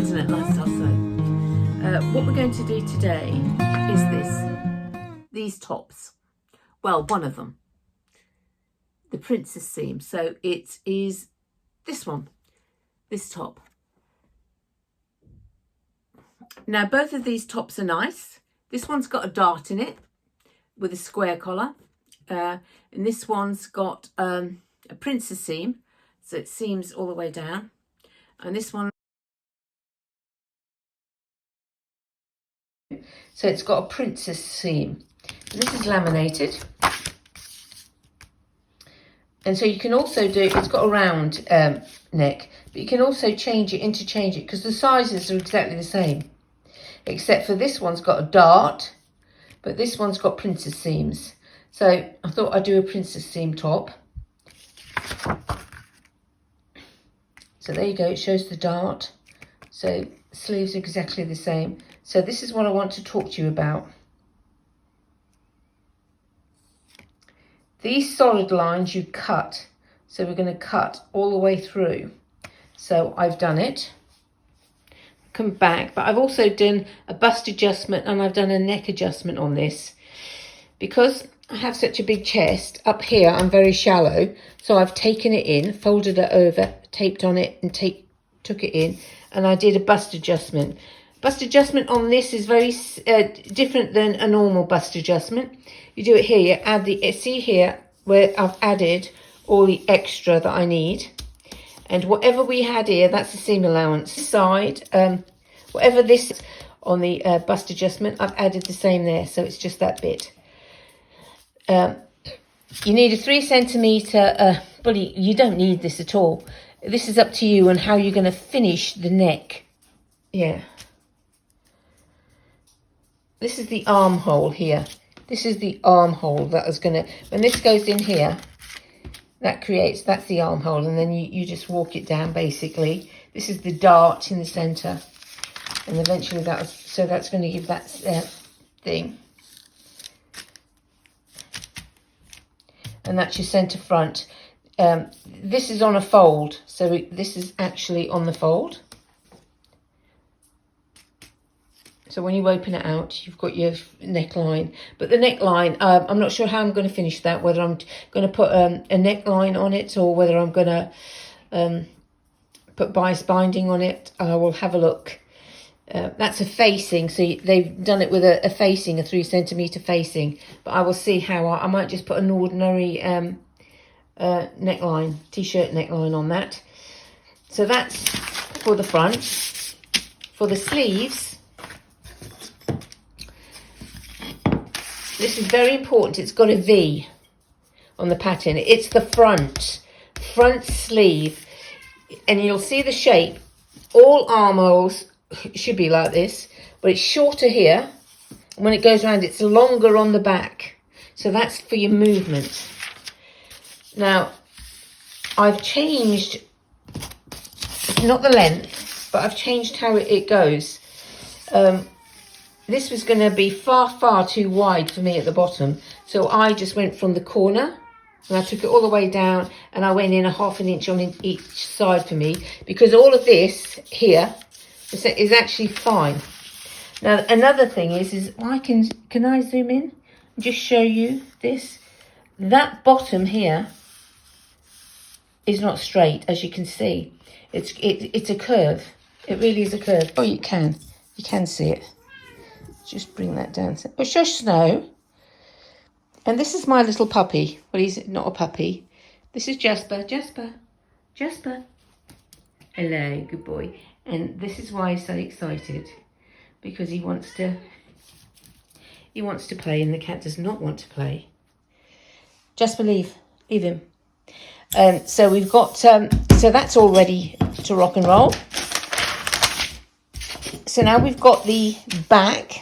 Internet Lifestyle Sew. What we're going to do today is these tops. Well, one of them, the princess seam. So it is this one, this top. Now both of these tops are nice. This one's got a dart in it with a square collar, and this one's got a princess seam, so it seams all the way down, and this one, so it's got a princess seam. And this is laminated, and so you can also do, it's got a round neck, but you can also interchange it because the sizes are exactly the same, except for this one's got a dart, but this one's got princess seams. So I thought I'd do a princess seam top. So there you go, it shows the dart. So sleeves are exactly the same. So this is what I want to talk to you about. These solid lines you cut. So we're going to cut all the way through. So I've done it. Come back, but I've also done a bust adjustment and I've done a neck adjustment on this. Because I have such a big chest, up here I'm very shallow, so I've taken it in, folded it over, taped on it and took it in, and I did a bust adjustment. Bust adjustment on this is very different than a normal bust adjustment. You do it here, you add the, see here where I've added all the extra that I need, and whatever we had here, that's the seam allowance. Side, whatever this is on the bust adjustment, I've added the same there, so it's just that bit. You need a 3 centimetre, well, you don't need this at all. This is up to you and how you're going to finish the neck. Yeah. This is the armhole here. This is the armhole that is going to, when this goes in here, that's the armhole, and then you just walk it down basically. This is the dart in the centre, and eventually that's going to give that thing. And that's your centre front. This is on a fold, so this is actually on the fold. So when you open it out, you've got your neckline. But the neckline, I'm not sure how I'm going to finish that, whether I'm going to put a neckline on it or whether I'm going to put bias binding on it. I will have a look. That's a facing, so they've done it with a facing, a 3 centimetre facing, but I will see how I might just put an ordinary neckline, t-shirt neckline on that. So that's for the front. For the sleeves, this is very important, it's got a V on the pattern. It's the front sleeve, and you'll see the shape. All armholes should be like this, but it's shorter here. When it goes around, it's longer on the back, so that's for your movement. Now I've changed, not the length, but I've changed how it goes. This was going to be far too wide for me at the bottom, so I just went from the corner and I took it all the way down, and I went in a ½ an inch on each side for me, because all of this here is actually fine. Now another thing is can I zoom in and just show you this? That bottom here is not straight, as you can see. It's a curve. It really is a curve. Oh, you can see it. Just bring that down. Oh, shush, Snow. And this is my little puppy. Well, he's not a puppy. This is Jasper. Jasper. Hello, good boy. And this is why he's so excited, because he wants to play, and the cat does not want to play. Jasper, leave him. So we've got, so that's all ready to rock and roll. So now we've got the back.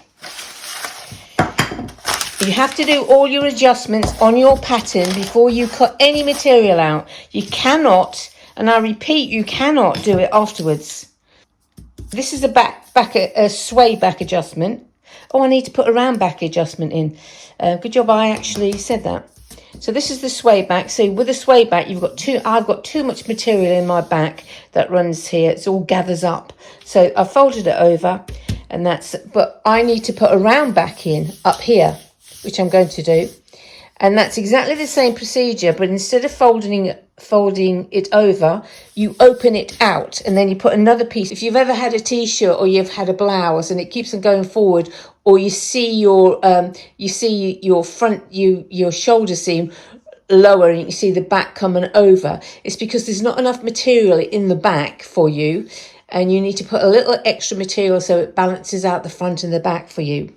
You have to do all your adjustments on your pattern before you cut any material out. You cannot, and I repeat, you cannot do it afterwards. This is a sway back adjustment. Oh, I need to put a round back adjustment in. Good job I actually said that. So this is the sway back. So with the sway back, I've got too much material in my back that runs here. It's all gathers up. So I folded it over, and but I need to put a round back in up here, which I'm going to do. And that's exactly the same procedure, but instead of folding it over, you open it out, and then you put another piece. If you've ever had a t-shirt or you've had a blouse and it keeps on going forward, or you see your your shoulder seam lower and you see the back coming over, it's because there's not enough material in the back for you, and you need to put a little extra material so it balances out the front and the back for you.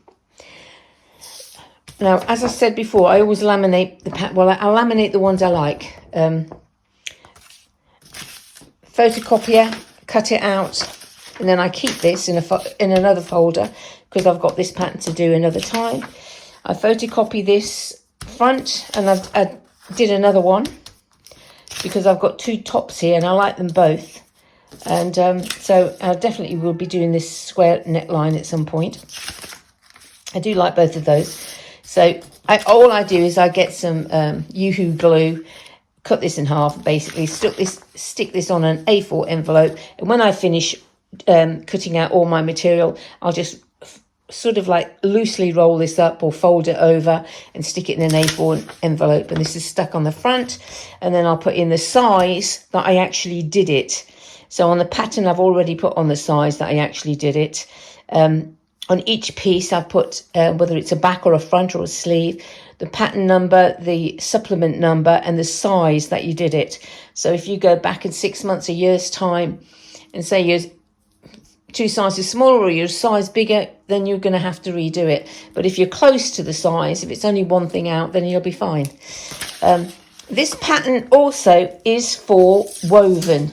Now, as I said before, I always laminate the pattern. Well, I laminate the ones I like. Photocopier, cut it out, and then I keep this in another folder because I've got this pattern to do another time. I photocopy this front, and I did another one because I've got two tops here and I like them both. And so I definitely will be doing this square neckline at some point. I do like both of those. So all I do is I get some Yoo-hoo glue, cut this in half, basically stick this on an A4 envelope, and when I finish cutting out all my material, I'll just sort of like loosely roll this up or fold it over and stick it in an A4 envelope, and this is stuck on the front, and then I'll put in the size that I actually did it. So on the pattern, I've already put on the size that I actually did it. On each piece, I've put, whether it's a back or a front or a sleeve, the pattern number, the supplement number, and the size that you did it. So if you go back in 6 months, a year's time, and say you're 2 sizes smaller or you're a size bigger, then you're going to have to redo it. But if you're close to the size, if it's only one thing out, then you'll be fine. This pattern also is for woven,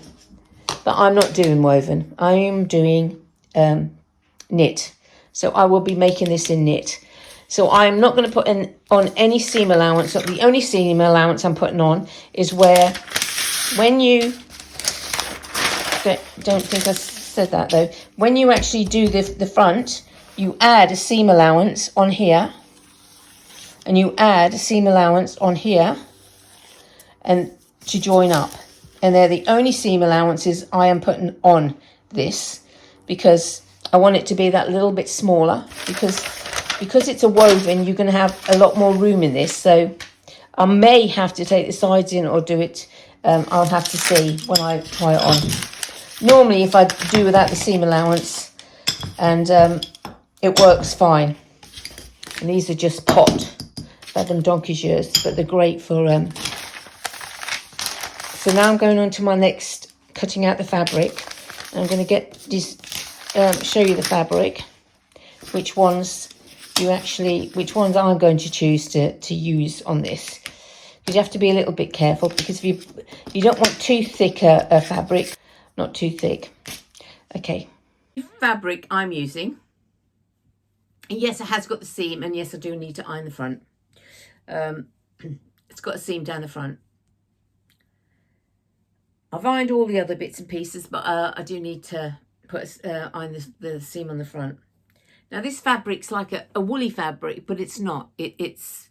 but I'm not doing woven. I am doing knit. So I will be making this in knit. So I'm not going to put on any seam allowance. The only seam allowance I'm putting on is where, when you, don't think I said that though, when you actually do the front, you add a seam allowance on here, and you add a seam allowance on here, and to join up. And they're the only seam allowances I am putting on this, because I want it to be that little bit smaller, because it's a woven, you're going to have a lot more room in this. So I may have to take the sides in or do it. I'll have to see when I try it on. Normally, if I do without the seam allowance, and it works fine. And these are just popped. I've had them donkey's years, but they're great for... So now I'm going on to my next, cutting out the fabric. I'm going to get this... show you the fabric, which ones I'm going to choose to use on this, because you have to be a little bit careful, because if you don't want too thick a fabric, not too thick. Okay, fabric I'm using, and yes, it has got the seam, and yes, I do need to iron the front. It's got a seam down the front. I've ironed all the other bits and pieces, but I do need to iron the seam on the front. Now this fabric's like a woolly fabric, but it's not. It's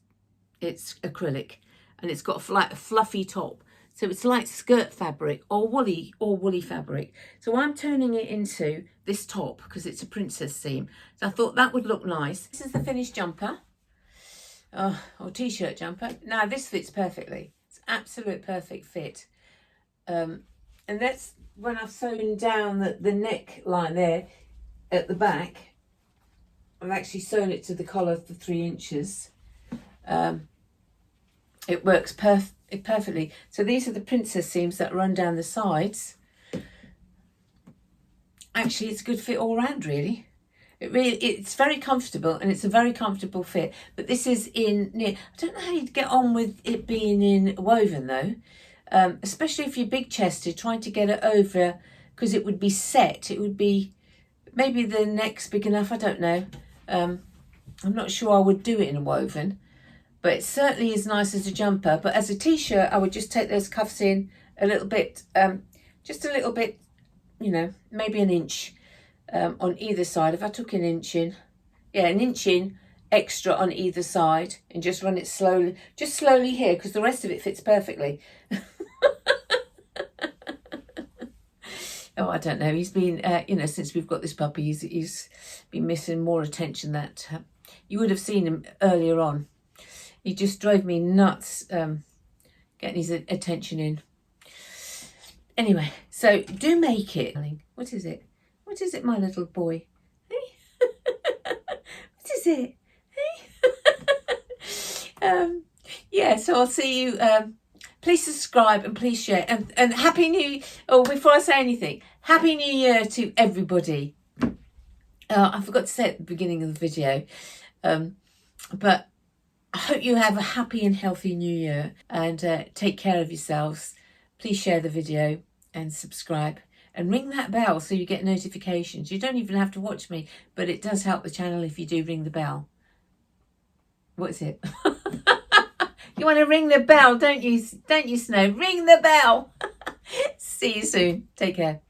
acrylic, and it's got a fluffy top, so it's like skirt fabric or woolly fabric. So I'm turning it into this top because it's a princess seam. So I thought that would look nice. This is the finished jumper, or t-shirt jumper. Now this fits perfectly. It's absolute perfect fit, and that's when I've sewn down the neckline there at the back. I've actually sewn it to the collar for 3 inches. It works perfectly. So these are the princess seams that run down the sides. Actually, it's a good fit all round, really. It's very comfortable, and it's a very comfortable fit. But this is in knit. I don't know how you'd get on with it being in woven though. Especially if you're big chested, trying to get it over, because it would be set. It would be, maybe the neck's big enough, I don't know. I'm not sure I would do it in a woven, but it certainly is nice as a jumper. But as a t-shirt, I would just take those cuffs in a little bit, just a little bit, maybe an inch on either side. If I took an inch in, yeah, an inch in, extra on either side and just run it slowly, just slowly here, because the rest of it fits perfectly. Oh, I don't know. He's been, you know, since we've got this puppy, he's been missing more attention that you would have seen him earlier on. He just drove me nuts getting his attention in. Anyway, so do make it. What is it? What is it, my little boy? Hey? What is it? Hey? Yeah, so I'll see you. Please subscribe and please share. And Happy New... Oh, before I say anything, Happy New Year to everybody. I forgot to say at the beginning of the video. But I hope you have a happy and healthy New Year. And take care of yourselves. Please share the video and subscribe. And ring that bell so you get notifications. You don't even have to watch me. But it does help the channel if you do ring the bell. What is it? You want to ring the bell, don't you? Don't you, Snow? Ring the bell. See you soon. Take care.